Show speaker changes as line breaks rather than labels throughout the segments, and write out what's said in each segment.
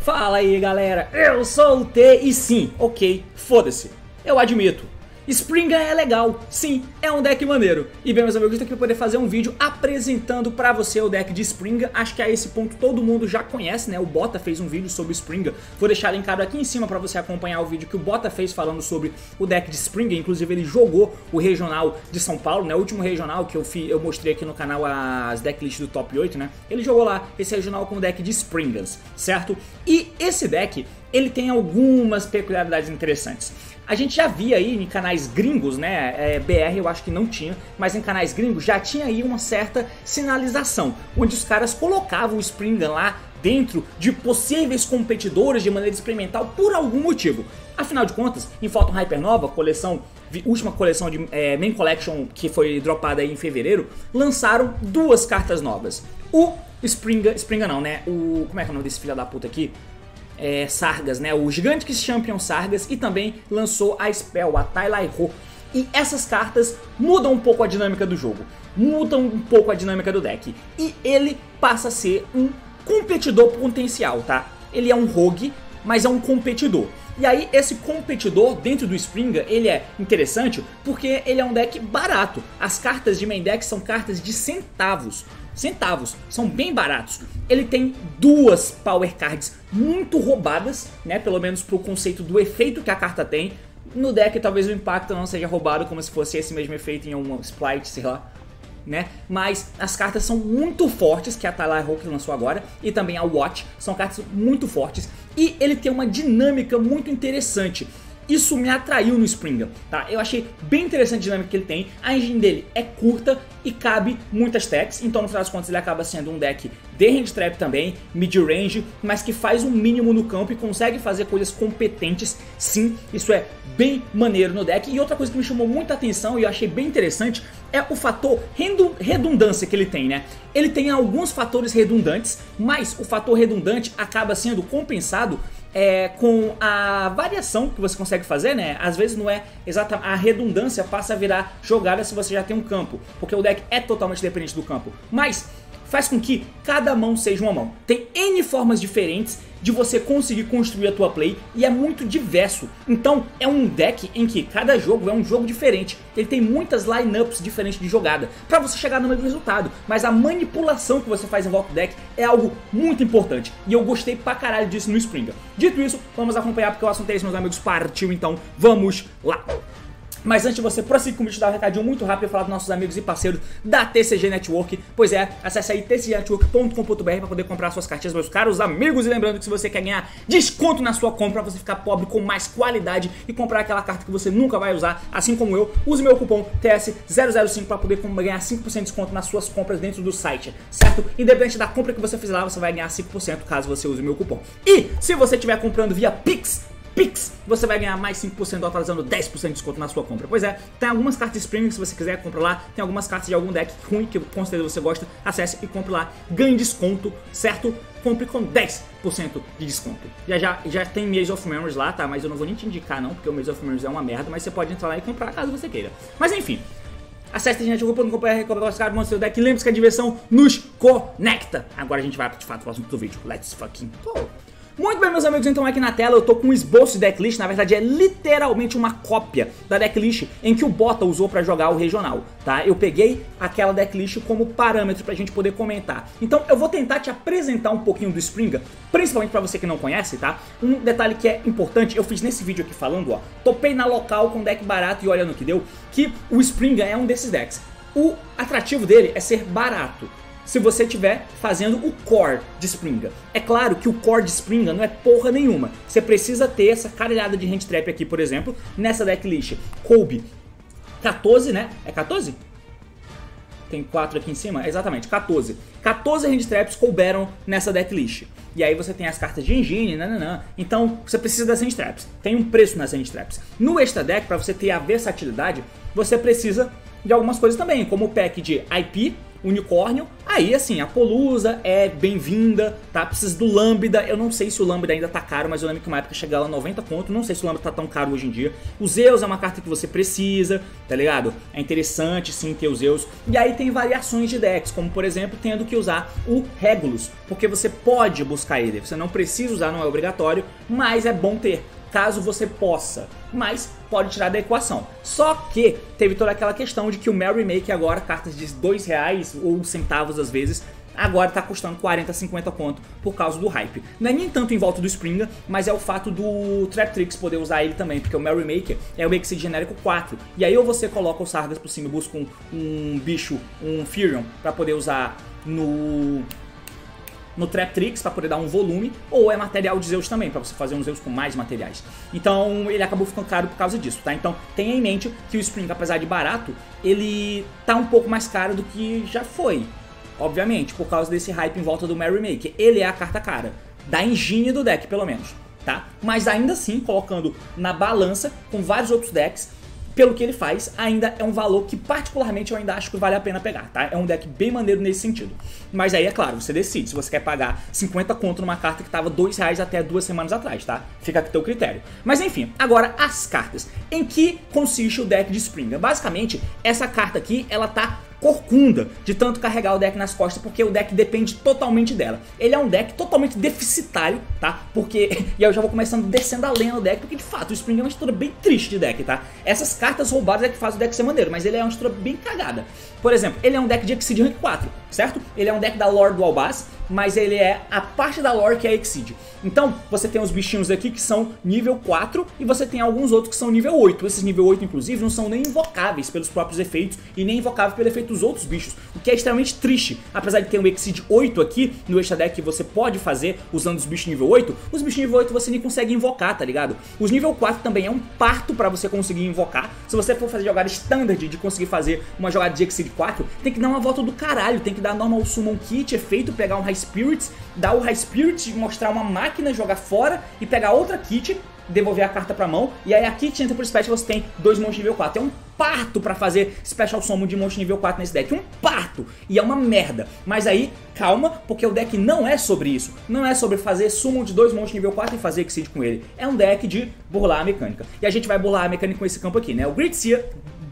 Fala aí galera, eu sou o T e sim, ok, foda-se, eu admito. Springa é legal, sim, é um deck maneiro. E bem meus amigos, eu estou aqui para poder fazer um vídeo apresentando para você o deck de Springa. Acho que a esse ponto todo mundo já conhece, né? O Bota fez um vídeo sobre Springa. Vou deixar linkado aqui em cima para você acompanhar o vídeo que o Bota fez falando sobre o deck de Springa. Inclusive ele jogou o regional de São Paulo, né? O último regional que eu mostrei aqui no canal, as decklists do top 8, né? Ele jogou lá esse regional com o deck de Springas, certo? E esse deck, ele tem algumas peculiaridades interessantes. A gente já via aí em canais gringos, né, BR eu acho que não tinha, mas em canais gringos já tinha aí uma certa sinalização, onde os caras colocavam o Springa lá dentro de possíveis competidores de maneira experimental por algum motivo. Afinal de contas, em Photon Hypernova, última coleção de Main Collection que foi dropada aí em fevereiro, lançaram duas cartas novas. O Springa não, né, como é que é o nome desse filho da puta aqui? Sargas, né? O Gigantic Champion Sargas, e também lançou a Spell, a Tailai-Ho. E essas cartas mudam um pouco a dinâmica do jogo, mudam um pouco a dinâmica do deck. E ele passa a ser um competidor potencial, tá? Ele é um rogue, mas é um competidor. E aí esse competidor dentro do Springa, ele é interessante porque ele é um deck barato. As cartas de main deck são cartas de centavos, são bem baratos. Ele tem duas Power Cards muito roubadas, né, pelo menos pro conceito do efeito que a carta tem. No deck talvez o impacto não seja roubado como se fosse esse mesmo efeito em uma Splite, sei lá, né? Mas as cartas são muito fortes, que é a Tailai-Ho que lançou agora, e também a Watch, são cartas muito fortes. E ele tem uma dinâmica muito interessante. Isso me atraiu no Springa, tá? Eu achei bem interessante a dinâmica que ele tem. A engine dele é curta e cabe muitas techs, então no final das contas ele acaba sendo um deck de hand trap também, mid-range, mas que faz um mínimo no campo e consegue fazer coisas competentes, sim, isso é bem maneiro no deck. E outra coisa que me chamou muita atenção e eu achei bem interessante é o fator redundância que ele tem, né? Ele tem alguns fatores redundantes, mas o fator redundante acaba sendo compensado com a variação que você consegue fazer, né? Às vezes não é exatamente, a redundância passa a virar jogada se você já tem um campo, porque o deck é totalmente dependente do campo, mas faz com que cada mão seja uma mão. Tem N formas diferentes de você conseguir construir a tua play e é muito diverso. Então é um deck em que cada jogo é um jogo diferente. Ele tem muitas lineups diferentes de jogada para você chegar no mesmo resultado. Mas a manipulação que você faz em volta do deck é algo muito importante. E eu gostei pra caralho disso no Springa. Dito isso, vamos acompanhar porque o assunto é esse, meus amigos. Partiu, então vamos lá. Mas antes de você prosseguir comigo, te dar um recadinho muito rápido e falar dos nossos amigos e parceiros da TCG Network. Pois é, acesse aí tcgnetwork.com.br para poder comprar suas cartinhas, meus caros amigos. E lembrando que se você quer ganhar desconto na sua compra, você ficar pobre com mais qualidade e comprar aquela carta que você nunca vai usar, assim como eu, use meu cupom TS005 para poder ganhar 5% de desconto nas suas compras dentro do site, certo? Independente da compra que você fizer lá, você vai ganhar 5% caso você use o meu cupom. E se você estiver comprando via Pix, você vai ganhar mais 5%, atualizando 10% de desconto na sua compra. Pois é, tem algumas cartas de Springa que se você quiser compra lá. Tem algumas cartas de algum deck ruim que com certeza você gosta. Acesse e compre lá, ganhe desconto, certo? Compre com 10% de desconto. Já tem Maze of Memories lá, tá? Mas eu não vou nem te indicar não, porque o Maze of Memories é uma merda. Mas você pode entrar lá e comprar caso você queira. Mas enfim, acesse tcgnetwork.com.br, compre o card, monte seu deck. Lembre-se que a diversão nos conecta. Agora a gente vai de fato pro assunto do vídeo. Let's fucking go! Muito bem, meus amigos, então aqui na tela eu tô com um esboço de decklist. Na verdade é literalmente uma cópia da decklist em que o Bota usou pra jogar o regional, tá? Eu peguei aquela decklist como parâmetro pra gente poder comentar. Então eu vou tentar te apresentar um pouquinho do Springa, principalmente pra você que não conhece, tá? Um detalhe que é importante, eu fiz nesse vídeo aqui falando, ó, topei na local com deck barato e olha no que deu, que o Springa é um desses decks. O atrativo dele é ser barato. Se você estiver fazendo o core de Springa. É claro que o core de Springa não é porra nenhuma. Você precisa ter essa caralhada de hand trap aqui, por exemplo. Nessa decklist coube 14, né? É 14? Tem 4 aqui em cima? Exatamente, 14. 14 hand traps couberam nessa decklist. E aí você tem as cartas de engine, nananã. Então você precisa das hand traps. Tem um preço nas hand traps. No extra deck, para você ter a versatilidade, você precisa de algumas coisas também, como o pack de IP, unicórnio, Aí, assim, a Polusa é bem-vinda, tá? Precisa do Lambda, eu não sei se o Lambda ainda tá caro, mas eu lembro que uma época chegava a 90 conto, não sei se o Lambda tá tão caro hoje em dia. O Zeus é uma carta que você precisa, tá ligado? É interessante, sim, ter o Zeus. E aí tem variações de decks, como, por exemplo, tendo que usar o Regulus, porque você pode buscar ele, você não precisa usar, não é obrigatório, mas é bom ter, caso você possa, mas pode tirar da equação. Só que teve toda aquela questão de que o Merry-Make agora, cartas de R$2 ou centavos às vezes, agora tá custando 40, 50 conto por causa do hype. Não é nem tanto em volta do Springa, mas é o fato do Traptrix poder usar ele também, porque o Merry-Maker é o Exceed genérico 4. E aí ou você coloca o Sargas por cima e busca um bicho, um Firion, pra poder usar no Traptrix para poder dar um volume, ou é material de Zeus também, para você fazer um Zeus com mais materiais. Então ele acabou ficando caro por causa disso, tá? Então tenha em mente que o Spring, apesar de barato, ele tá um pouco mais caro do que já foi. Obviamente, por causa desse hype em volta do Merry-Maker. Ele é a carta cara, da engine do deck pelo menos, tá? Mas ainda assim, colocando na balança com vários outros decks, pelo que ele faz, ainda é um valor que particularmente eu ainda acho que vale a pena pegar, tá? É um deck bem maneiro nesse sentido. Mas aí, é claro, você decide se você quer pagar 50 conto numa carta que tava R$2 até 2 semanas atrás, tá? Fica a teu critério. Mas enfim, agora as cartas. Em que consiste o deck de Springa? Basicamente, essa carta aqui, ela tá corcunda de tanto carregar o deck nas costas, porque o deck depende totalmente dela. Ele é um deck totalmente deficitário, tá? Porque, e aí eu já vou começando descendo a lenha no deck, porque de fato o Spring é uma estrutura bem triste de deck, tá? Essas cartas roubadas é que faz o deck ser maneiro, mas ele é uma estrutura bem cagada. Por exemplo, ele é um deck de Exceed Rank 4, certo? Ele é um deck da lore do Albaz, mas ele é a parte da lore que é Exceed. Então, você tem os bichinhos aqui que são nível 4 e você tem alguns outros que são nível 8. Esses nível 8, inclusive, não são nem invocáveis pelos próprios efeitos e nem invocáveis pelo efeito dos outros bichos, o que é extremamente triste. Apesar de ter um Exceed 8 aqui no extra deck que você pode fazer usando os bichos nível 8, os bichos nível 8 você nem consegue invocar, tá ligado? Os nível 4 também é um parto pra você conseguir invocar. Se você for fazer jogada standard de conseguir fazer uma jogada de Exceed 4, tem que dar uma volta do caralho, tem que dar normal summon kit, efeito, pegar um High Spirits, dar o High Spirit, mostrar uma máquina, jogar fora e pegar outra kit, devolver a carta pra mão, e aí a kit entra pro special, você tem 2 monstros nível 4. É um parto pra fazer special summon de monstro nível 4 nesse deck, um parto, e é uma merda. Mas aí, calma, porque o deck não é sobre isso, não é sobre fazer summon de 2 monstros nível 4 e fazer Exceed com ele. É um deck de burlar a mecânica, e a gente vai burlar a mecânica com esse campo aqui, né? O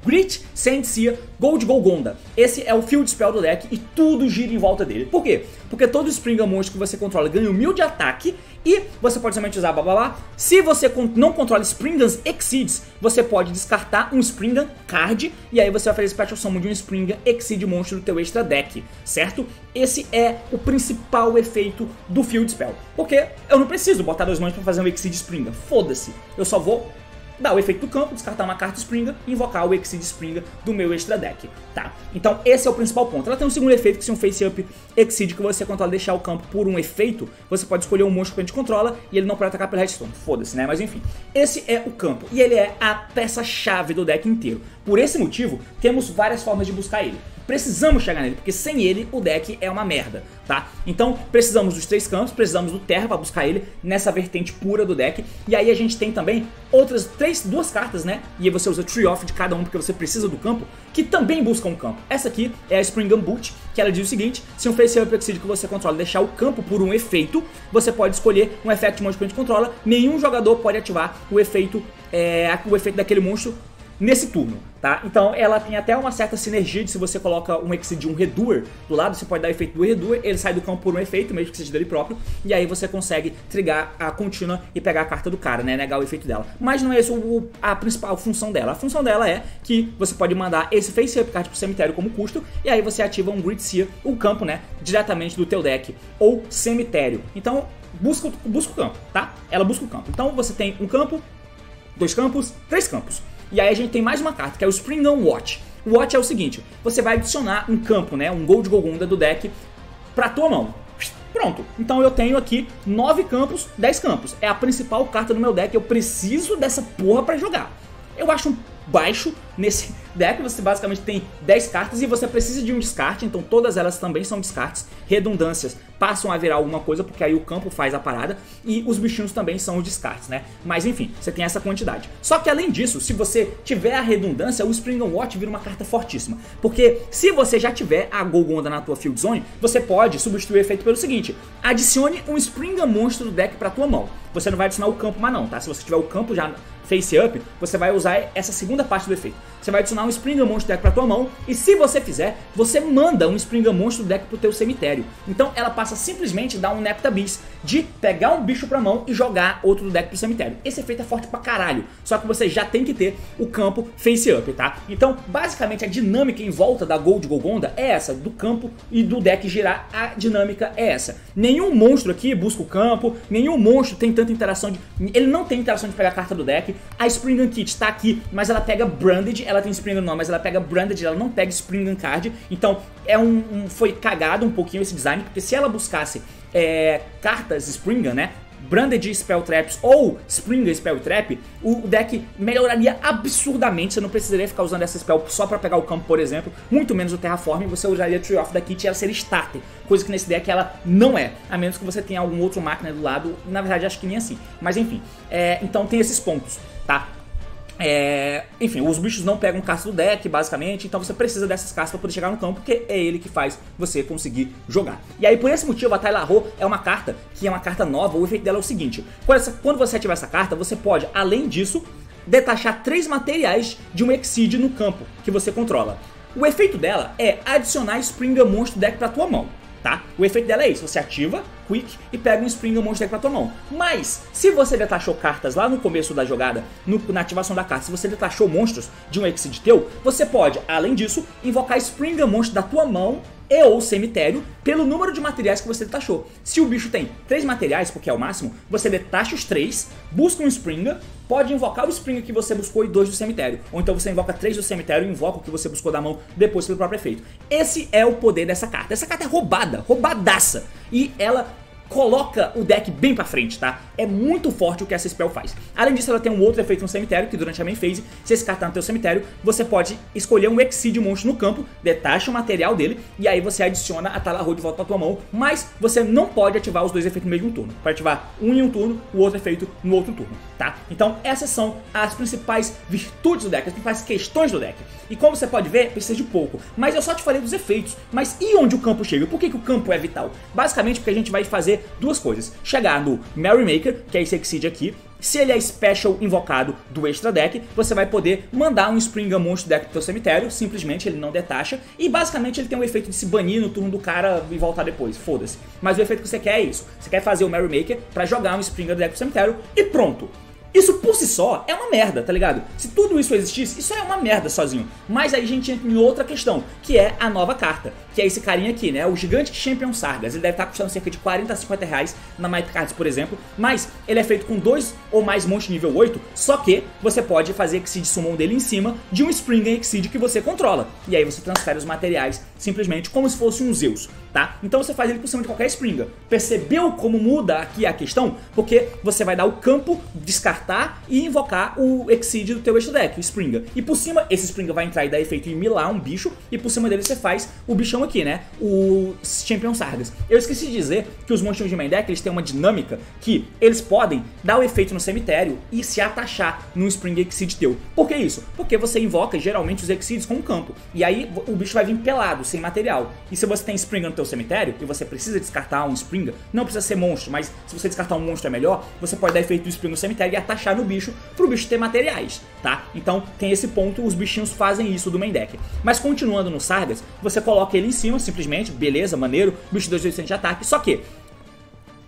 Grit, Sandsear, Gold Golgonda. Esse é o field spell do deck e tudo gira em volta dele. Por quê? Porque todo Springa monstro que você controla ganha 1000 de ataque e você pode somente usar blá blá blá. Se você não controla Springans Exceeds, você pode descartar um Springan card e aí você vai fazer Special Summon de um Springan Exceed monstro do teu extra deck, certo? Esse é o principal efeito do field spell. Porque eu não preciso botar 2 mãos pra fazer um Exceed Springa. Foda-se. Eu só vou dar o efeito do campo, descartar uma carta Springa e invocar o Exceed Springa do meu extra deck, tá? Então esse é o principal ponto. Ela tem um segundo efeito que se um Face Up Exceed que você controla deixar o campo por um efeito, você pode escolher um monstro que a gente controla e ele não pode atacar pela Redstone. Foda-se, né? Mas enfim, esse é o campo e ele é a peça-chave do deck inteiro. Por esse motivo, temos várias formas de buscar ele. Precisamos chegar nele, porque sem ele o deck é uma merda, tá? Então precisamos dos 3 campos, precisamos do Terra para buscar ele nessa vertente pura do deck. E aí a gente tem também outras 2 cartas, né? E aí você usa Tree Off de cada um porque você precisa do campo, que também buscam um campo. Essa aqui é a Springan Boot, que ela diz o seguinte: se um Face Up Exceed que você controla deixar o campo por um efeito, você pode escolher um effect monstro que a gente controla. Nenhum jogador pode ativar o efeito daquele monstro nesse turno, tá? Então ela tem até uma certa sinergia de se você coloca um Exceed, um Redoer do lado, você pode dar o efeito do Redoer, ele sai do campo por um efeito, mesmo que seja dele próprio, e aí você consegue trigar a contínua e pegar a carta do cara, né? Negar o efeito dela. Mas não é essa a principal função dela. A função dela é que você pode mandar esse Face Up Card pro cemitério como custo, e aí você ativa um Gritseer, o campo, né? Diretamente do teu deck, ou cemitério. Então busca o campo, tá? Ela busca o campo. Então você tem um campo, 2 campos, 3 campos. E aí a gente tem mais uma carta, que é o Springan Watch. O Watch é o seguinte: você vai adicionar um campo, né, um Gold Golgonda do deck pra tua mão. Pronto, então eu tenho aqui 9 campos, 10 campos. É a principal carta do meu deck, eu preciso dessa porra pra jogar. Eu acho um baixo deck, você basicamente tem 10 cartas e você precisa de um descarte, então todas elas também são descartes. Redundâncias passam a virar alguma coisa, porque aí o campo faz a parada, e os bichinhos também são os descartes, né? Mas enfim, você tem essa quantidade. Só que além disso, se você tiver a redundância, o Spring Watch vira uma carta fortíssima, porque se você já tiver a Golgonda na tua Field Zone, você pode substituir o efeito pelo seguinte: adicione um Spring monstro do deck pra tua mão. Você não vai adicionar o campo mais não, tá? Se você tiver o campo já face up, você vai usar essa segunda parte do efeito. Você vai adicionar um Springer Monstro do deck pra tua mão, e se você fizer, você manda um Springer Monstro do deck pro teu cemitério. Então ela passa simplesmente a dar um Neptabeast de pegar um bicho pra mão e jogar outro do deck pro cemitério. Esse efeito é forte pra caralho, só que você já tem que ter o campo face up, tá? Então basicamente a dinâmica em volta da Gold Golgonda é essa, do campo e do deck girar, a dinâmica é essa. Nenhum monstro aqui busca o campo, nenhum monstro tem tanta interação de... Ele não tem interação de pegar a carta do deck. A Springan Kit tá aqui, mas ela pega Branded, ela tem Springan não, mas ela pega Branded, ela não pega Springan Card. Então foi cagado um pouquinho esse design, porque se ela buscasse cartas Springan, né, Branded Spell Traps ou Springan Spell Trap, o deck melhoraria absurdamente. Você não precisaria ficar usando essa spell só pra pegar o campo, por exemplo, muito menos o Terraform. Você usaria Tree of the Kit e ela seria starter, coisa que nesse deck ela não é, a menos que você tenha algum outro máquina do lado. Na verdade acho que nem assim, mas enfim, então tem esses pontos, tá? Enfim, os bichos não pegam cartas do deck, basicamente, então você precisa dessas cartas para poder chegar no campo, porque é ele que faz você conseguir jogar. E aí, por esse motivo, a Tyla-Ro é uma carta que é uma carta nova. O efeito dela é o seguinte: quando você ativar essa carta, você pode, além disso, detachar 3 materiais de um Exceed no campo que você controla. O efeito dela é adicionar Springer Monstro do deck pra tua mão, tá? O efeito dela é isso: você ativa Quick e pega um Springer Monstro deck pra tua mão. Mas, se você detachou cartas lá no começo da jogada, na ativação da carta, se você detachou monstros de um Exceed teu, você pode, além disso, invocar Springer Monstro da tua mão e ou cemitério pelo número de materiais que você detachou. Se o bicho tem 3 materiais, porque é o máximo, você detacha os 3, busca um Springer, pode invocar o Springer que você buscou e 2 do cemitério. Ou então você invoca 3 do cemitério e invoca o que você buscou da mão depois pelo próprio efeito. Esse é o poder dessa carta. Essa carta é roubada, roubadaça. E ela coloca o deck bem pra frente, tá? É muito forte o que essa spell faz. Além disso, ela tem um outro efeito no cemitério, que durante a main phase, se esse cara tá no teu cemitério, você pode escolher um Exceed monstro no campo, detacha o material dele, e aí você adiciona a Tyla-Ro de volta pra tua mão, mas você não pode ativar os dois efeitos no mesmo turno. Pode ativar um em um turno, o outro efeito no outro turno, tá? Então essas são as principais virtudes do deck, as principais questões do deck. E como você pode ver, precisa de pouco. Mas eu só te falei dos efeitos. Mas e onde o campo chega? Por que o campo é vital? Basicamente porque a gente vai fazer duas coisas: chegar no Merrymaker, que é esse Exceed aqui. Se ele é special invocado do extra deck, você vai poder mandar um Springer Monstro deck pro teu cemitério. Simplesmente ele não detacha. E basicamente ele tem um efeito de se banir no turno do cara e voltar depois, foda-se. Mas o efeito que você quer é isso: você quer fazer o Merrymaker pra jogar um Springer deck pro cemitério e pronto. Isso por si só é uma merda, tá ligado? Se tudo isso existisse, isso é uma merda sozinho. Mas aí a gente entra em outra questão, que é a nova carta, que é esse carinha aqui, né? O Gigante Champion Sargas. Ele deve estar custando cerca de 40 a 50 reais na MyCards, por exemplo. Mas ele é feito com 2 ou mais monstros nível 8, só que você pode fazer Exceed Summon dele em cima de um Springer Exceed que você controla. E aí você transfere os materiais simplesmente como se fosse um Zeus, tá? Então você faz ele por cima de qualquer Springer. Percebeu como muda aqui a questão? Porque você vai dar o campo, descartar e invocar o Exceed do teu extra deck, o Springer. E por cima, esse Springer vai entrar e dar efeito em milar um bicho, e por cima dele você faz o bichão aqui, né? O Champion Sargas. Eu esqueci de dizer que os monstros de main deck, eles têm uma dinâmica que eles podem dar o efeito no cemitério e se atachar num Springer Exceed teu. Por que isso? Porque você invoca geralmente os Exceeds com um campo, e aí o bicho vai vir pelado, sem material. E se você tem Springer no teu cemitério e você precisa descartar um Springer, não precisa ser monstro, mas se você descartar um monstro é melhor, você pode dar efeito do Springer no cemitério e atachar no bicho pro bicho ter materiais, tá? Então tem esse ponto, os bichinhos fazem isso do main deck. Mas continuando no Sargas, você coloca ele em cima simplesmente, beleza, maneiro, bicho 2/800 de ataque, só que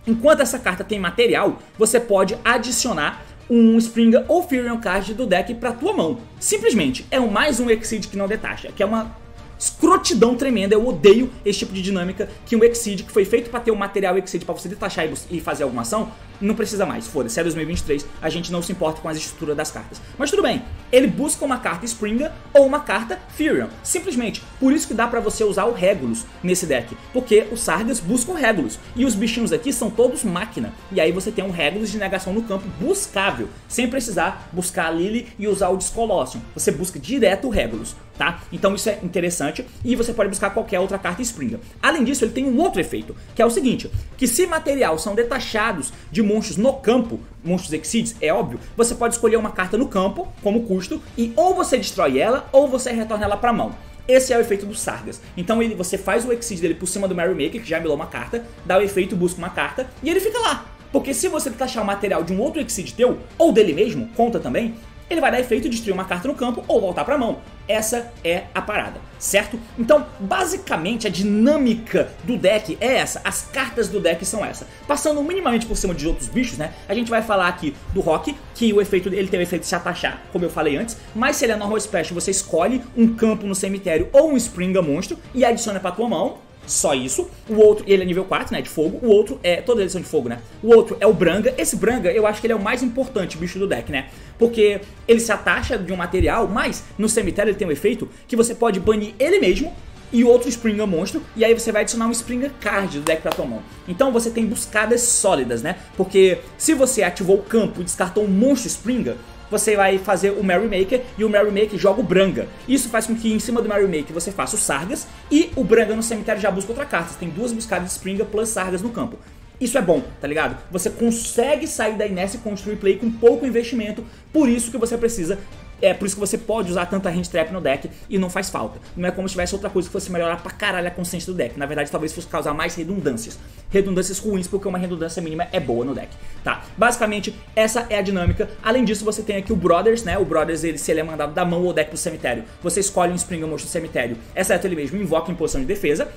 enquanto essa carta tem material, você pode adicionar um Springer ou Furion Card do deck pra tua mão. Simplesmente, é mais um Exceed que não detacha, que é uma escrotidão tremenda. Eu odeio esse tipo de dinâmica, que um Exceed que foi feito pra ter um material Exceed pra você detachar e fazer alguma ação, não precisa mais, foda-se, é 2023, a gente não se importa com as estruturas das cartas. Mas tudo bem, ele busca uma carta Springer ou uma carta Firion. Simplesmente. Por isso que dá pra você usar o Regulus nesse deck. Porque os Sargas buscam Regulus. E os bichinhos aqui são todos máquina. E aí você tem um Regulus de negação no campo buscável. Sem precisar buscar a Lily e usar o Discolossium. Você busca direto o Regulus, tá? Então isso é interessante. E você pode buscar qualquer outra carta Springer. Além disso, ele tem um outro efeito. Que é o seguinte. Que se material são detachados de monstros no campo, monstros Exceeds, é óbvio, você pode escolher uma carta no campo, como custo, e ou você destrói ela, ou você retorna ela pra mão. Esse é o efeito dos Sargas. Então você faz o Exceed dele por cima do Merrymaker, que já milou uma carta, dá o efeito, busca uma carta, e ele fica lá. Porque se você detachar o material de um outro Exceed teu, ou dele mesmo, conta também, ele vai dar efeito de destruir uma carta no campo ou voltar pra mão. Essa é a parada, certo? Então, basicamente, a dinâmica do deck é essa. As cartas do deck são essa. Passando minimamente por cima de outros bichos, né? A gente vai falar aqui do Rock, que o efeito ele tem o efeito de se atachar, como eu falei antes. Mas se ele é normal special, você escolhe um campo no cemitério ou um Springer monstro e adiciona pra tua mão. Só isso. O outro, ele é nível 4, né, de fogo. O outro é, todos eles são de fogo, né. O outro é o Branga. Esse Branga, eu acho que ele é o mais importante bicho do deck, né. Porque ele se atacha de um material, mas no cemitério ele tem um efeito que você pode banir ele mesmo e outro Springer monstro, e aí você vai adicionar um Springer card do deck pra tua mão. Então você tem buscadas sólidas, né. Porque se você ativou o campo e descartou um monstro Springer, você vai fazer o Merrymaker e o Merrymaker joga o Branga. Isso faz com que em cima do Merrymaker você faça o Sargas e o Branga no cemitério já busca outra carta. Você tem duas buscadas de Springer plus Sargas no campo. Isso é bom, tá ligado? Você consegue sair da inércia e construir play com pouco investimento, por isso que você precisa... É por isso que você pode usar tanta hand trap no deck e não faz falta. Não é como se tivesse outra coisa que fosse melhorar pra caralho a consciência do deck. Na verdade, talvez fosse causar mais redundâncias. Redundâncias ruins, porque uma redundância mínima é boa no deck. Tá, basicamente, essa é a dinâmica. Além disso, você tem aqui o Brothers, né? O Brothers, se ele é mandado da mão ou deck pro cemitério, você escolhe um Springer monstro do cemitério, exceto ele mesmo, invoca em posição de defesa.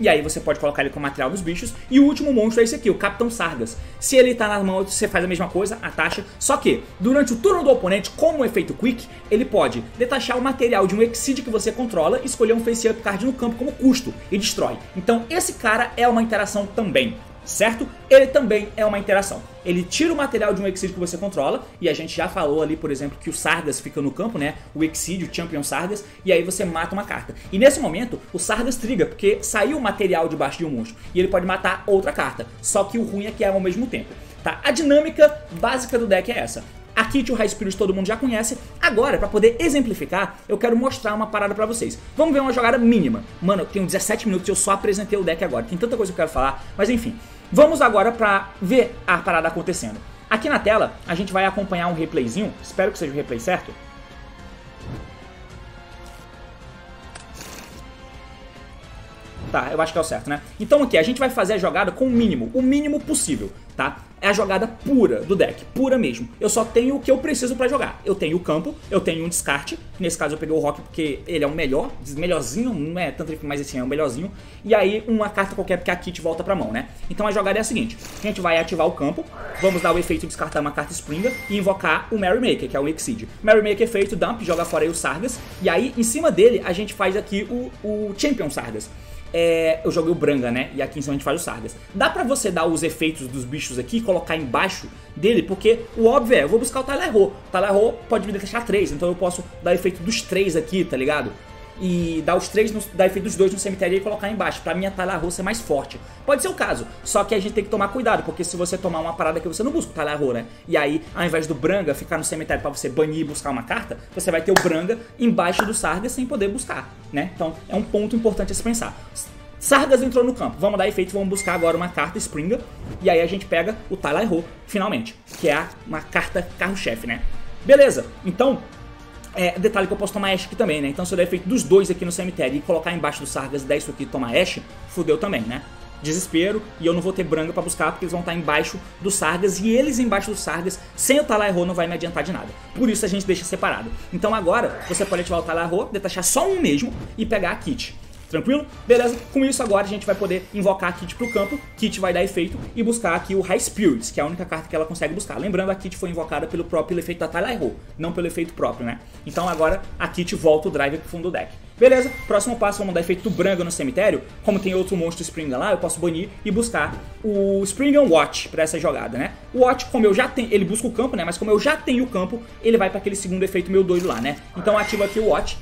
E aí você pode colocar ele com material dos bichos. E o último monstro é esse aqui, o Capitão Sargas. Se ele tá na mão, você faz a mesma coisa, atacha. Só que, durante o turno do oponente, como efeito Quick, ele pode detachar o material de um Exceed que você controla e escolher um Face Up card no campo como custo e destrói. Então esse cara é uma interação também, certo? Ele também é uma interação. Ele tira o material de um Exceed que você controla, e a gente já falou ali, por exemplo, que o Sargas fica no campo, né? O Exceed, o Champion Sargas, e aí você mata uma carta. E nesse momento, o Sargas triga, porque saiu o material debaixo de um monstro, e ele pode matar outra carta. Só que o ruim é que é ao mesmo tempo, tá? A dinâmica básica do deck é essa. A Kit e o High Spirit todo mundo já conhece. Agora, pra poder exemplificar, eu quero mostrar uma parada pra vocês. Vamos ver uma jogada mínima. Mano, eu tenho 17 minutos e eu só apresentei o deck agora. Tem tanta coisa que eu quero falar, mas enfim. Vamos agora pra ver a parada acontecendo. Aqui na tela, a gente vai acompanhar um replayzinho. Espero que seja o replay certo. Tá, eu acho que é o certo, né? Então aqui, a gente vai fazer a jogada com o mínimo possível, tá? É a jogada pura do deck, pura mesmo. Eu só tenho o que eu preciso pra jogar. Eu tenho o campo, eu tenho um descarte. Nesse caso eu peguei o Rock porque ele é o melhorzinho, não é tanto mais assim, é o melhorzinho. E aí uma carta qualquer porque a Kit volta pra mão, né? Então a jogada é a seguinte, a gente vai ativar o campo, vamos dar o efeito de descartar uma carta Springer e invocar o Merrymaker, que é o Exceed. Merrymaker efeito, dump, joga fora aí o Sargas. E aí em cima dele a gente faz aqui o Champion Sargas. Eu joguei o Branga, né? E aqui em cima a gente faz o Sargas. Dá pra você dar os efeitos dos bichos aqui e colocar embaixo dele, porque o óbvio é, eu vou buscar o Talarro. O Talarro pode me deixar 3, então eu posso dar o efeito dos 3 aqui, tá ligado? E dar os 3, dar efeito dos 2 no cemitério e colocar embaixo, pra minha Talarro ser mais forte. Pode ser o caso, só que a gente tem que tomar cuidado, porque se você tomar uma parada que você não busca o Talarro, né? E aí, ao invés do Branga ficar no cemitério pra você banir e buscar uma carta, você vai ter o Branga embaixo do Sargas sem poder buscar, né? Então é um ponto importante a se pensar. Sargas entrou no campo, vamos dar efeito, vamos buscar agora uma carta Springer. E aí a gente pega o Talarro, finalmente, que é uma carta carro-chefe, né? Beleza, então... detalhe que eu posso tomar Ash aqui também, né? Então se eu der efeito dos 2 aqui no cemitério e colocar embaixo do Sargas e der isso aqui e tomar Ash, fudeu também, né? Desespero, e eu não vou ter Branga pra buscar porque eles vão estar embaixo do Sargas, e eles embaixo do Sargas, sem o Talarro, não vai me adiantar de nada. Por isso a gente deixa separado. Então agora, você pode ativar o Talarro, detachar só um mesmo e pegar a Kit. Tranquilo? Beleza? Com isso agora a gente vai poder invocar a Kit pro campo, Kit vai dar efeito e buscar aqui o High Spirits, que é a única carta que ela consegue buscar. Lembrando, a Kit foi invocada pelo próprio efeito da Tylai-Ho, não pelo efeito próprio, né? Então agora a Kit volta o Driver pro fundo do deck. Beleza? Próximo passo, vamos dar efeito do Branga no cemitério. Como tem outro monstro Springa lá, eu posso banir e buscar o Springan Watch pra essa jogada, né? O Watch, como eu já tenho, ele busca o campo, né? Mas como eu já tenho o campo, ele vai pra aquele segundo efeito meu doido lá, né? Então eu ativo aqui o Watch,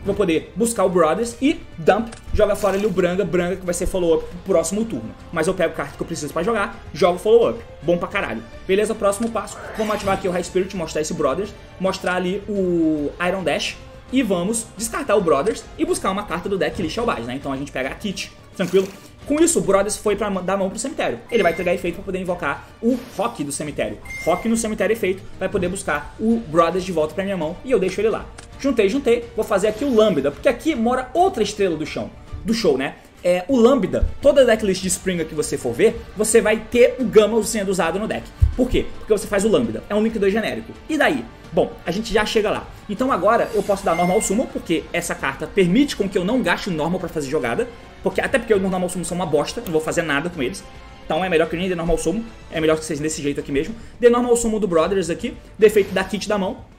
vou poder buscar o Brothers e dump, joga fora ali o Branga que vai ser follow-up pro próximo turno. Mas eu pego a carta que eu preciso pra jogar, jogo follow-up. Bom pra caralho. Beleza? Próximo passo, vamos ativar aqui o High Spirit, mostrar esse Brothers, mostrar ali o Iron Dash e vamos descartar o Brothers e buscar uma carta do deck Lish Albaz, né? Então a gente pega a Kit, tranquilo? Com isso, o Brothers foi pra dar mão pro cemitério. Ele vai entregar efeito pra poder invocar o Rock do cemitério. Rock no cemitério efeito vai poder buscar o Brothers de volta pra minha mão e eu deixo ele lá. Juntei, vou fazer aqui o Lambda, porque aqui mora outra estrela do show, né? O Lambda, toda decklist de Springa que você for ver, você vai ter o Gama sendo usado no deck. Por quê? Porque você faz o Lambda, é um Link 2 genérico. E daí? Bom, a gente já chega lá. Então agora eu posso dar Normal Summon, porque essa carta permite com que eu não gaste Normal pra fazer jogada. Até porque os Normal Summon são uma bosta, não vou fazer nada com eles. Então é melhor que eu nem dê Normal Summon, é melhor que seja desse jeito aqui mesmo. Dê Normal Summon do Brothers aqui, defeito da Kit da mão.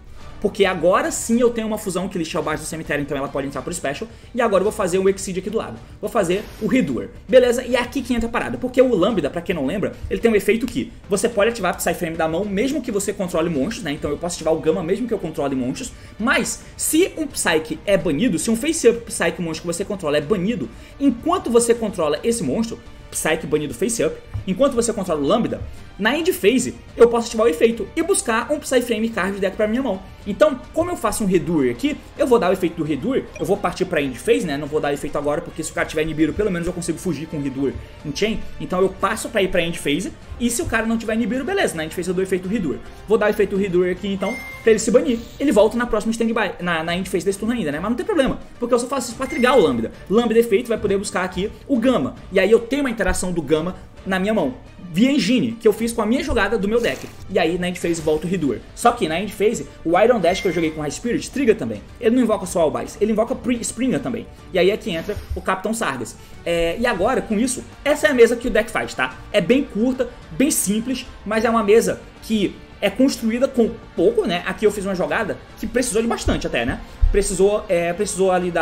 Porque agora sim eu tenho uma fusão que lixa abaixo do cemitério, então ela pode entrar pro Special. E agora eu vou fazer o Exceed aqui do lado. Vou fazer o Redoer. Beleza? E é aqui que entra a parada. Porque o Lambda, pra quem não lembra, ele tem um efeito que você pode ativar o Psyframe da mão mesmo que você controle monstros, né? Então eu posso ativar o Gama mesmo que eu controle monstros. Mas se um Psyche é banido, se um Face-Up Psyche monstro que você controla é banido, enquanto você controla esse monstro, Psyche banido Face-Up, enquanto você controla o Lambda, na End Phase eu posso ativar o efeito e buscar um Psyframe card de deck pra minha mão. Então, como eu faço um Redoer aqui, eu vou dar o efeito do Redoer, eu vou partir pra End Phase, né? Não vou dar efeito agora, porque se o cara tiver Nibiru, pelo menos eu consigo fugir com o Redoer em Chain. Então eu passo pra ir pra End Phase, e se o cara não tiver Nibiru, beleza, na End Phase eu dou o efeito do Redoer. Vou dar o efeito do Redoer aqui então, pra ele se banir. Ele volta na próxima Standby, na End Phase desse turno ainda, né? Mas não tem problema, porque eu só faço isso pra trigar o Lambda. Lambda efeito vai poder buscar aqui o Gama, e aí eu tenho uma interação do Gama na minha mão, via Engine, que eu fiz com a minha jogada do meu deck. E aí na End Phase volta o Redoer. Só que na End Phase, o Iron Dash que eu joguei com High Spirit triga também. Ele não invoca só Albaz, ele invoca Springa também. E aí é que entra o Capitão Sargas. E agora, com isso, essa é a mesa que o deck faz, tá? É bem curta, bem simples, mas é uma mesa que é construída com pouco, né? Aqui eu fiz uma jogada que precisou de bastante até, né? Precisou ali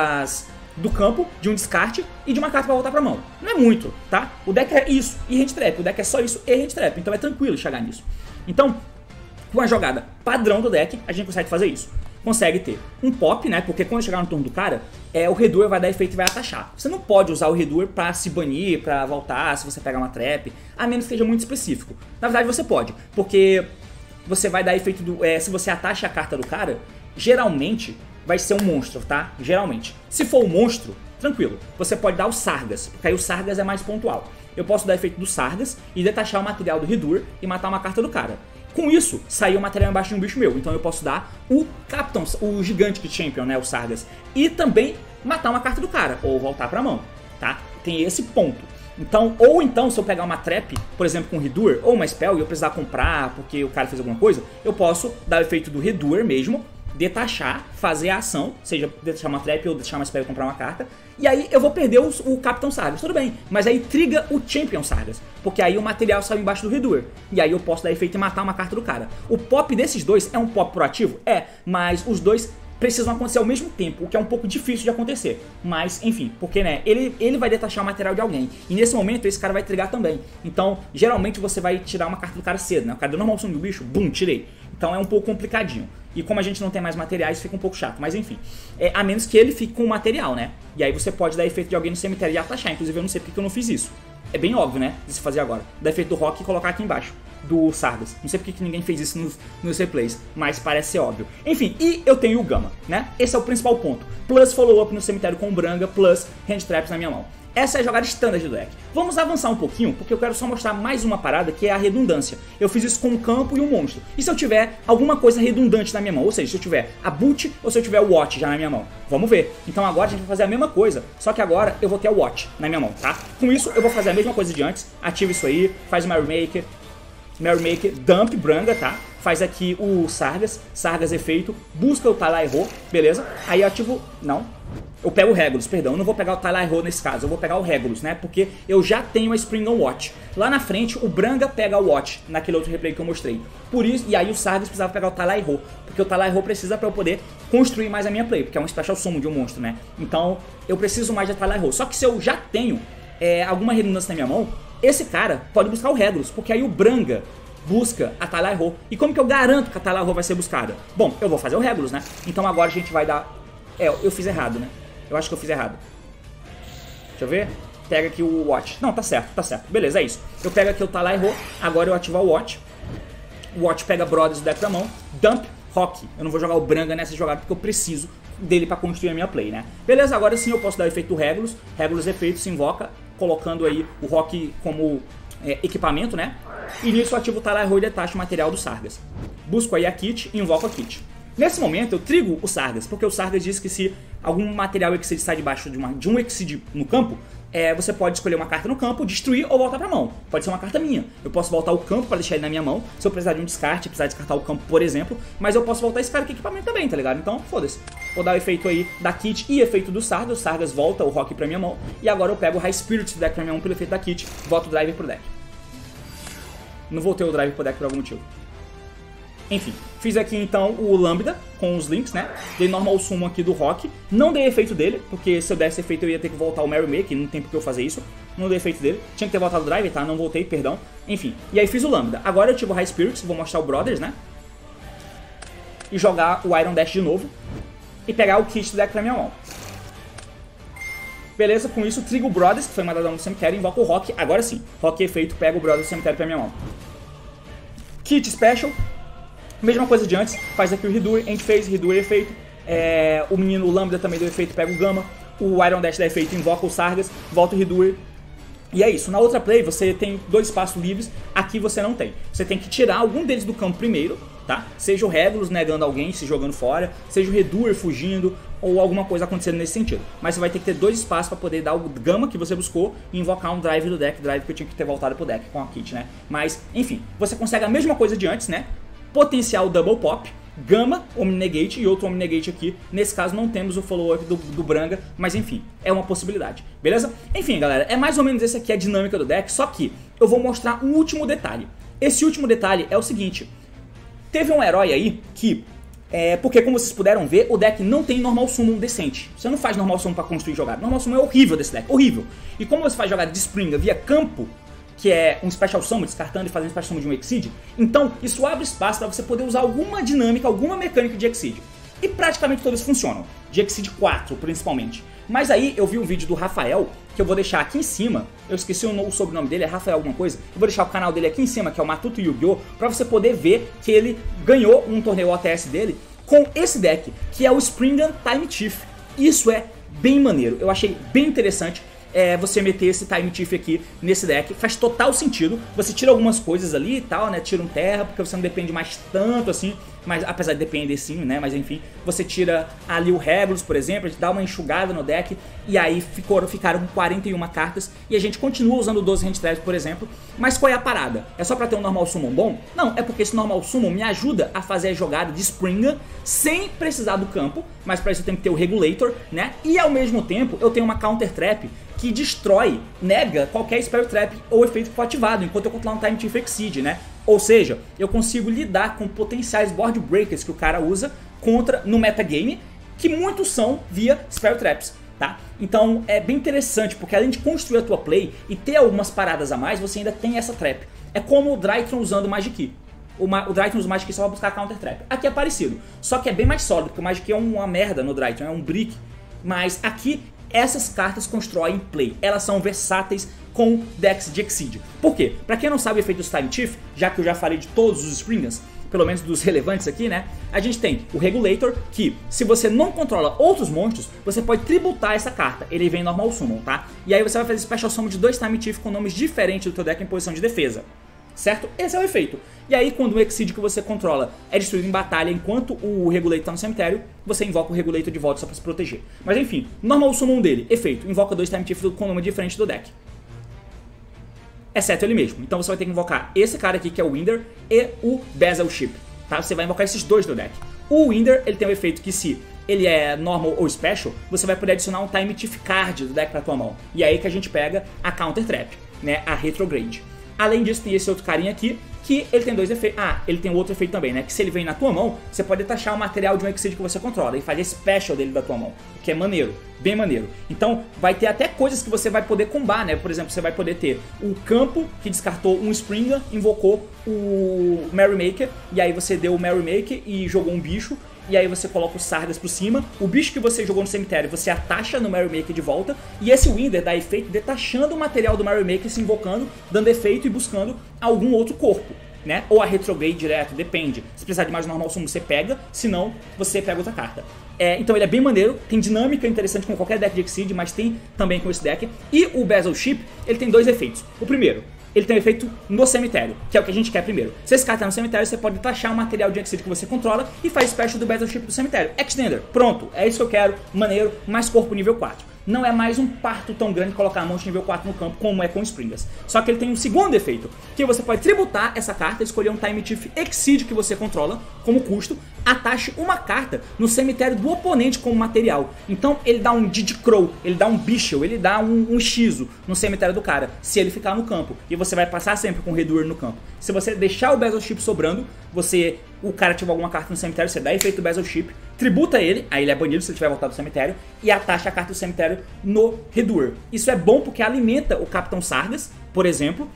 do campo, de um descarte e de uma carta pra voltar pra mão. Não é muito, tá? O deck é isso e Hand Trap, o deck é só isso e Hand Trap, então é tranquilo chegar nisso. Então, com a jogada padrão do deck, a gente consegue fazer isso. Consegue ter um pop, né? Porque quando chegar no turno do cara, o Redoer vai dar efeito e vai atachar. Você não pode usar o Redoer pra se banir, pra voltar, se você pegar uma trap, a menos que seja muito específico. Na verdade você pode, porque você vai dar efeito se você atacha a carta do cara, geralmente vai ser um monstro, tá? Geralmente. Se for um monstro, tranquilo. Você pode dar o Sargas, porque aí o Sargas é mais pontual. Eu posso dar efeito do Sargas e detachar o material do Redoer e matar uma carta do cara. Com isso, saiu o material embaixo de um bicho meu. Então eu posso dar o Capitão, o Gigante Champion, né? O Sargas. E também matar uma carta do cara, ou voltar pra mão, tá? Tem esse ponto. Então, ou então, se eu pegar uma trap, por exemplo, com o Redoer, ou uma spell, e eu precisar comprar porque o cara fez alguma coisa, eu posso dar o efeito do Redoer mesmo, detachar, fazer a ação, seja detachar uma trap ou detachar uma spell e comprar uma carta, e aí eu vou perder o Capitão Sargas, tudo bem, mas aí triga o Champion Sargas, porque aí o material sai embaixo do Redoer, e aí eu posso dar efeito e matar uma carta do cara. O pop desses dois é um pop proativo? É, mas os dois precisam acontecer ao mesmo tempo, o que é um pouco difícil de acontecer. Mas, enfim, porque, né, ele vai detachar o material de alguém. E nesse momento, esse cara vai trigar também. Então, geralmente você vai tirar uma carta do cara cedo, né? O cara deu normal summon do bicho, bum, tirei. Então é um pouco complicadinho. E como a gente não tem mais materiais, fica um pouco chato. Mas enfim, a menos que ele fique com o material, né? E aí você pode dar efeito de alguém no cemitério e atachar. Inclusive eu não sei porque eu não fiz isso. É bem óbvio, né? De se fazer agora. Dar efeito do Rock e colocar aqui embaixo do Sargas. Não sei porque que ninguém fez isso nos replays, mas parece ser óbvio. Enfim, e eu tenho o Gama, né? Esse é o principal ponto. Plus follow-up no cemitério com o Branga, plus hand traps na minha mão. Essa é a jogada standard do deck. Vamos avançar um pouquinho, porque eu quero só mostrar mais uma parada, que é a redundância. Eu fiz isso com um campo e um monstro. E se eu tiver alguma coisa redundante na minha mão? Ou seja, se eu tiver a Boot ou se eu tiver o Watch já na minha mão? Vamos ver. Então agora a gente vai fazer a mesma coisa, só que agora eu vou ter o Watch na minha mão, tá? Com isso eu vou fazer a mesma coisa de antes. Ativa isso aí, faz o Merrymaker, dump Branga, tá? Faz aqui o Sargas efeito, busca o Tylai-Ho, beleza? Aí eu ativo, não, Eu pego o Regulus, perdão, eu não vou pegar o Tailaiho nesse caso, eu vou pegar o Regulus, né? Porque eu já tenho a Springan Watch. Lá na frente, o Branga pega o Watch, naquele outro replay que eu mostrei. Por isso, e aí o Sargas precisava pegar o Tailaiho, porque o Tailaiho precisa pra eu poder construir mais a minha play, porque é um Special Summon de um monstro, né? Então, eu preciso mais de Tailaiho. Só que se eu já tenho alguma redundância na minha mão, esse cara pode buscar o Regulus, porque aí o Branga busca a Tailaiho. E como que eu garanto que a Tailaiho vai ser buscada? Bom, eu vou fazer o Regulus, né? Então agora a gente vai dar... eu fiz errado, né? Eu acho que eu fiz errado. Deixa eu ver. Pega aqui o Watch. Não, tá certo, tá certo. Beleza, é isso. Eu pego aqui o Tailaiho. Agora eu ativo o Watch. O Watch pega Brothers do deck da mão. Dump, Rock. Eu não vou jogar o Branga nessa jogada porque eu preciso dele pra construir a minha play, né? Beleza, agora sim eu posso dar o efeito do Regulus. Regulus efeito se invoca, colocando aí o Rock como equipamento, né? E nisso eu ativo o Tailaiho e detacho o material do Sargas. Busco aí a Kit e invoco a Kit. Nesse momento eu trigo o Sargas, porque o Sargas diz que se algum material Exceed sai debaixo de um Exceed no campo, você pode escolher uma carta no campo, destruir ou voltar pra mão. Pode ser uma carta minha. Eu posso voltar o campo para deixar ele na minha mão, se eu precisar de um descarte, precisar descartar o campo, por exemplo, mas eu posso voltar esse cara aqui equipamento também, tá ligado? Então, foda-se. Vou dar o efeito aí da Kit e efeito do Sargas. O Sargas volta o Rock pra minha mão, e agora eu pego o High Spirit do deck pra minha mão pelo efeito da Kit, volto o Driver pro deck. Não voltei o Driver pro deck por algum motivo. Enfim, fiz aqui então o Lambda com os links, né? Dei normal summon aqui do Rock. Não dei efeito dele, porque se eu desse efeito eu ia ter que voltar o Mary May, que não tem por que eu fazer isso. Não dei efeito dele. Tinha que ter voltado o Drive, tá? Não voltei, perdão. Enfim, e aí fiz o Lambda. Agora eu tive o High Spirits, vou mostrar o Brothers, né? E jogar o Iron Dash de novo. E pegar o kit do deck pra minha mão. Beleza, com isso trigo o Brothers, que foi mandado no cemitério, invoca o Rock. Agora sim, Rock efeito, pega o Brothers do cemitério pra minha mão. Kit Special. Mesma coisa de antes, faz aqui o Ridui, a gente fez Ridui efeito, o menino Lambda também deu efeito, pega o Gama, o Iron Dash dá efeito, invoca o Sargas, volta o Ridui. E é isso, na outra play você tem 2 espaços livres, aqui você não tem. Você tem que tirar algum deles do campo primeiro, tá? Seja o Regulus negando alguém, se jogando fora, seja o Reduer fugindo, ou alguma coisa acontecendo nesse sentido. Mas você vai ter que ter 2 espaços para poder dar o Gama que você buscou e invocar um Drive do deck, Drive que eu tinha que ter voltado pro deck com a Kit, né? Mas, enfim, você consegue a mesma coisa de antes, né? Potencial Double Pop, Gama, Omni-Negate e outro Omni-Negate aqui. Nesse caso não temos o follow-up do Branga, mas enfim, é uma possibilidade, beleza? Enfim, galera, é mais ou menos essa aqui a dinâmica do deck, só que eu vou mostrar um último detalhe. Esse último detalhe é o seguinte, teve um herói aí que... porque como vocês puderam ver, o deck não tem normal summon decente. Você não faz normal summon pra construir jogada. Normal summon é horrível desse deck, horrível. E como você faz jogada de Springa via campo, que é um Special Summon, descartando e fazendo Special Summon de um Exceed, então isso abre espaço para você poder usar alguma dinâmica, alguma mecânica de Exceed. E praticamente todas funcionam, de Exceed 4 principalmente. Mas aí eu vi um vídeo do Rafael, que eu vou deixar aqui em cima, eu esqueci o sobrenome dele, é Rafael alguma coisa, eu vou deixar o canal dele aqui em cima, que é o Matuto Yu-Gi-Oh! Pra você poder ver que ele ganhou um torneio OTS dele com esse deck, que é o Springan Time Thief. Isso é bem maneiro, eu achei bem interessante. Você meter esse Time Thief aqui nesse deck, faz total sentido. Você tira algumas coisas ali e tal, né? Tira um terra, porque você não depende mais tanto assim, mas apesar de depender sim, né? Mas enfim, você tira ali o Regulus, por exemplo, a gente dá uma enxugada no deck e aí ficaram 41 cartas e a gente continua usando 12 Hand Traps, por exemplo. Mas qual é a parada? É só pra ter um Normal Summon bom? Não, é porque esse Normal Summon me ajuda a fazer a jogada de Springa sem precisar do campo, mas pra isso eu tenho que ter o Regulator, né? E ao mesmo tempo eu tenho uma Counter Trap que destrói, nega qualquer Spell Trap ou efeito que for ativado, enquanto eu controlar um Time Thief Exceed, né? Ou seja, eu consigo lidar com potenciais Board Breakers que o cara usa no metagame, que muitos são via Spell Traps, tá? Então é bem interessante, porque além de construir a tua play e ter algumas paradas a mais, você ainda tem essa trap. É como o Drytron usando o Magic Key. O Drytron usa o Magic Key só pra buscar Counter Trap. Aqui é parecido, só que é bem mais sólido, porque o Magic Key é uma merda no Drytron, é um brick. Mas aqui essas cartas constroem play, elas são versáteis com decks de Exceed. Por quê? Pra quem não sabe o efeito dos Time Thief, já que eu já falei de todos os Springans, pelo menos dos relevantes aqui, né? A gente tem o Regulator, que se você não controla outros monstros, você pode tributar essa carta. Ele vem normal summon, tá? E aí você vai fazer Special Summon de 2 Time Thief com nomes diferentes do teu deck em posição de defesa. Certo? Esse é o efeito. E aí quando o Exceed que você controla é destruído em batalha enquanto o Regulator tá no cemitério, você invoca o Regulator de volta só pra se proteger. Mas enfim, normal summon dele, efeito, invoca 2 Time Thief com nome diferente do deck. Exceto ele mesmo. Então você vai ter que invocar esse cara aqui que é o Winder e o Bezel Ship, tá? Você vai invocar esses dois do deck. O Winder, ele tem o efeito que se ele é normal ou special, você vai poder adicionar um Time Thief card do deck pra tua mão. E é aí que a gente pega a Counter Trap, né, a Retrograde. Além disso, tem esse outro carinha aqui, que ele tem dois efeitos. Ah, ele tem outro efeito também, né? Que se ele vem na tua mão, você pode taxar o material de um Exceed que você controla e fazer special dele da tua mão, o que é maneiro, bem maneiro. Então, vai ter até coisas que você vai poder combar, né? Por exemplo, você vai poder ter o campo que descartou um Springer, invocou o Merrymaker, e aí você deu o Merrymaker e jogou um bicho, e aí você coloca os Sargas por cima, o bicho que você jogou no cemitério você atacha no Merrymaker de volta, e esse Winder dá efeito detachando o material do Merrymaker, se invocando, dando efeito e buscando algum outro corpo, né? Ou a Retrograde direto, depende. Se precisar de mais normal sumo você pega, se não, você pega outra carta. Então ele é bem maneiro, tem dinâmica interessante com qualquer deck de Exceed, mas tem também com esse deck. E o Battleship, ele tem dois efeitos. O primeiro, ele tem um efeito no cemitério, que é o que a gente quer primeiro. Se esse cara tá no cemitério, você pode taxar o material de Exceed que você controla e faz special do Battleship do cemitério. Extender, pronto, é isso que eu quero, maneiro, mais corpo nível 4. Não é mais um parto tão grande colocar a monte nível 4 no campo como é com Springers. Só que ele tem um segundo efeito, que você pode tributar essa carta, escolher um Time Thief Exceed que você controla como custo, atache uma carta no cemitério do oponente como material. Então ele dá um Didi Crow, ele dá um Bichel, ele dá um Shizu no cemitério do cara, se ele ficar no campo. E você vai passar sempre com Redoer no campo. Se você deixar o Battleship sobrando, o cara tiver alguma carta no cemitério, você dá efeito do Battleship, tributa ele, aí ele é banido se ele tiver voltado do cemitério, e atacha a carta do cemitério no Redoer. Isso é bom porque alimenta o Capitão Sargas, por exemplo,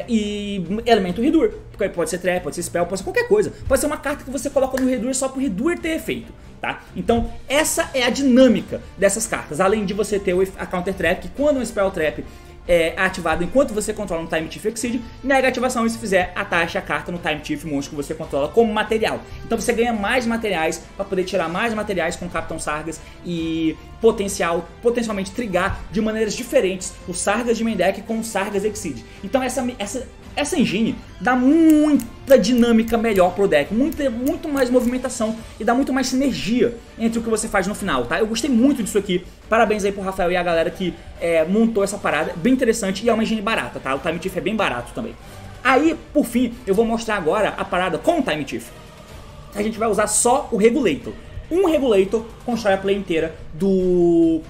e alimenta o Redoer. Porque pode ser trap, pode ser spell, pode ser qualquer coisa. Pode ser uma carta que você coloca no Redoer só pro Redoer ter efeito, tá? Então essa é a dinâmica dessas cartas. Além de você ter a Counter Trap, que quando um Spell Trap é ativado enquanto você controla um Time Thief Exceed, nega a ativação e se fizer, atacha a carta no Time Thief monstro que você controla como material. Então você ganha mais materiais para poder tirar mais materiais com o Capitão Sargas e potencialmente trigar de maneiras diferentes os Sargas de main deck com os Sargas Exceed. Então essa engine dá muita dinâmica melhor pro deck, muito mais movimentação e dá muito mais sinergia entre o que você faz no final, tá? Eu gostei muito disso aqui, parabéns aí pro Rafael e a galera que montou essa parada, bem interessante e é uma engine barata, tá? O Time Thief é bem barato também. Aí, por fim, eu vou mostrar agora a parada com o Time Thief. A gente vai usar só o Regulator. Um Regulator constrói a play inteira do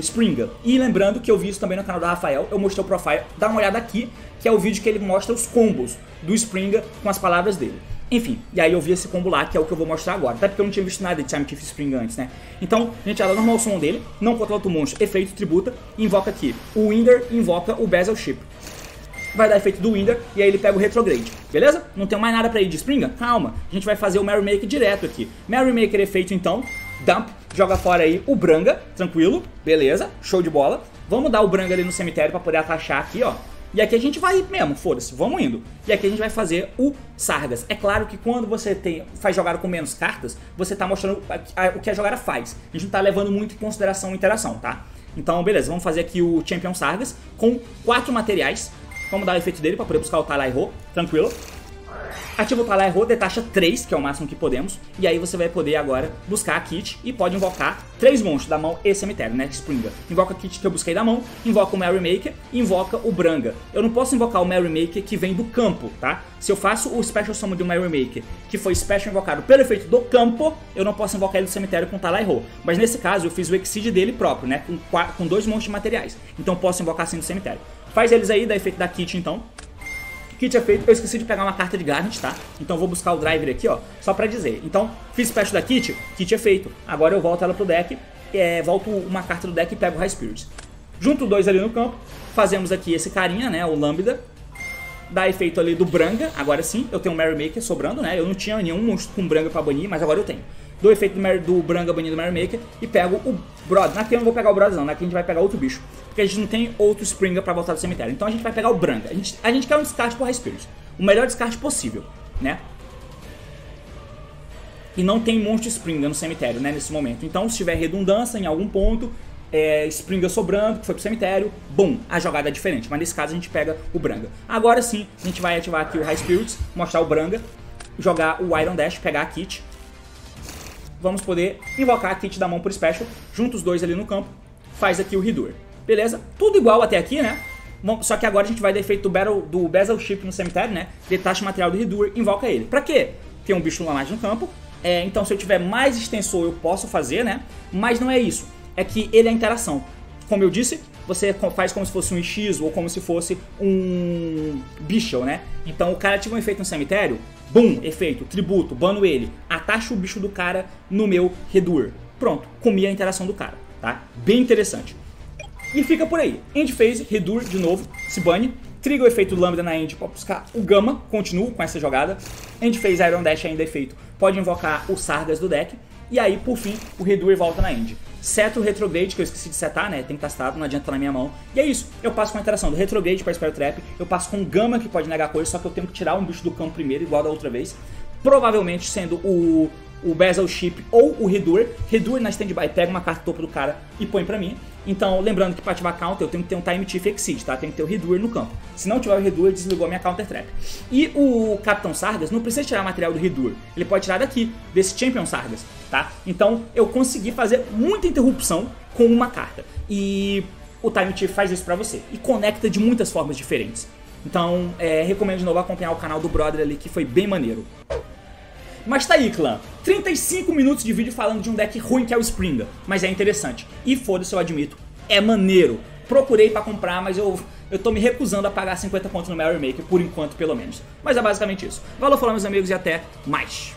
Springer. E lembrando que eu vi isso também no canal do Rafael, eu mostrei o profile, dá uma olhada aqui, que é o vídeo que ele mostra os combos do Springer com as palavras dele. Enfim, e aí eu vi esse combo lá, que é o que eu vou mostrar agora, até porque eu não tinha visto nada de Time Thief Springer antes, né? Então, a gente dá normal summon dele, não controla outro monstro, efeito, tributa, invoca aqui o Winder, invoca o Battleship. Vai dar efeito do Winder e aí ele pega o Retrograde, beleza? Não tem mais nada pra ir de Springer? Calma, a gente vai fazer o Merrymaker direto aqui. Merrymaker efeito então, dump, joga fora aí o Branga, tranquilo, beleza, show de bola. Vamos dar o Branga ali no cemitério pra poder atachar aqui, ó. E aqui a gente vai mesmo, foda-se, vamos indo. E aqui a gente vai fazer o Sargas. É claro que quando você faz jogada com menos cartas, você tá mostrando o que a jogada faz. A gente não tá levando muito em consideração a interação, tá? Então, beleza, vamos fazer aqui o Champion Sargas com 4 materiais. Vamos dar o efeito dele para poder buscar o Talai-Ho, tranquilo. Ativa o Talai-Ho, detacha 3, que é o máximo que podemos. E aí você vai poder agora buscar a kit e pode invocar 3 monstros da mão e cemitério, né? Springer. Invoca a kit que eu busquei da mão, invoca o Merrymaker, invoca o Branga. Eu não posso invocar o Merrymaker que vem do campo, tá? Se eu faço o Special Summon do Merrymaker, que foi Special invocado pelo efeito do campo, eu não posso invocar ele do cemitério com o Talai-Ho. Mas nesse caso eu fiz o Exceed dele próprio, né? Com 2 monstros de materiais. Então posso invocar assim do cemitério. Faz eles aí, dá efeito da kit então. Kit é feito, eu esqueci de pegar uma carta de Garnet, tá? Então vou buscar o driver aqui, ó, só pra dizer. Então, fiz special da kit, kit é feito. Agora eu volto ela pro deck, volto uma carta do deck e pego o High Spirits. Junto 2 ali no campo, fazemos aqui esse carinha, né, o Lambda. Dá efeito ali do Branga, agora sim, eu tenho um Merrymaker sobrando, né? Eu não tinha nenhum monstro com Branga pra banir, mas agora eu tenho. Dou efeito do Branga banindo o Merrymaker e pego o Brother. Aqui eu não vou pegar o Brother não, aqui a gente vai pegar outro bicho. Porque a gente não tem outro Springer pra voltar do cemitério. Então a gente vai pegar o Branga. A gente quer um descarte pro High Spirits. O melhor descarte possível, né? E não tem monstro Springer no cemitério, né, nesse momento. Então se tiver redundância em algum ponto, Springer sobrando, que foi pro cemitério, bom, a jogada é diferente. Mas nesse caso a gente pega o Branga. Agora sim, a gente vai ativar aqui o High Spirits, mostrar o Branga, jogar o Iron Dash, pegar a kit. Vamos poder invocar a kit da mão por special, junta os 2 ali no campo, faz aqui o Redoer. Beleza? Tudo igual até aqui, né? Só que agora a gente vai dar efeito do Battleship no cemitério, né? Detacha o material do Redoer, invoca ele. Pra quê? Tem um bicho lá mais no campo, Então se eu tiver mais extensor eu posso fazer, né? Mas não é isso. É que ele é a interação. Como eu disse, você faz como se fosse um X ou como se fosse um Bicho, né? Então o cara ativa um efeito no cemitério, bum, efeito, tributo, bano ele, atacha o bicho do cara no meu Redur. Pronto, comi a interação do cara, tá? Bem interessante. E fica por aí. End Phase, Redur de novo, se bane. Triga o efeito Lambda na End para buscar o Gama, continuo com essa jogada. End Phase Iron Dash ainda é efeito, pode invocar o Sargas do deck. E aí, por fim, o Redur volta na End. Seto Retrograde, que eu esqueci de setar, né? Tem que estar setado, não adianta estar na minha mão. E é isso, eu passo com a interação do Retrograde para Spell Trap, eu passo com o Gama, que pode negar coisa, só que eu tenho que tirar um bicho do campo primeiro, igual da outra vez. Provavelmente sendo o Battleship ou o Redur. Redur na standby, pega uma carta topo do cara e põe pra mim. Então, lembrando que pra ativar counter eu tenho que ter um Time Thief Exceed, tá? Tem que ter o Redur no campo. Se não tiver o Redur, desligou a minha Counter Trap. E o Capitão Sargas não precisa tirar material do Redur. Ele pode tirar daqui, desse Champion Sargas, tá? Então, eu consegui fazer muita interrupção com uma carta. E o Time Thief faz isso pra você. E conecta de muitas formas diferentes. Então, recomendo de novo acompanhar o canal do brother ali, que foi bem maneiro. Mas tá aí, clã. 35 minutos de vídeo falando de um deck ruim que é o Springa. Mas é interessante. E foda-se, eu admito, é maneiro. Procurei pra comprar, mas eu tô me recusando a pagar 50 conto no Merry Maker, por enquanto, pelo menos. Mas é basicamente isso. Valeu, falou, meus amigos, e até mais.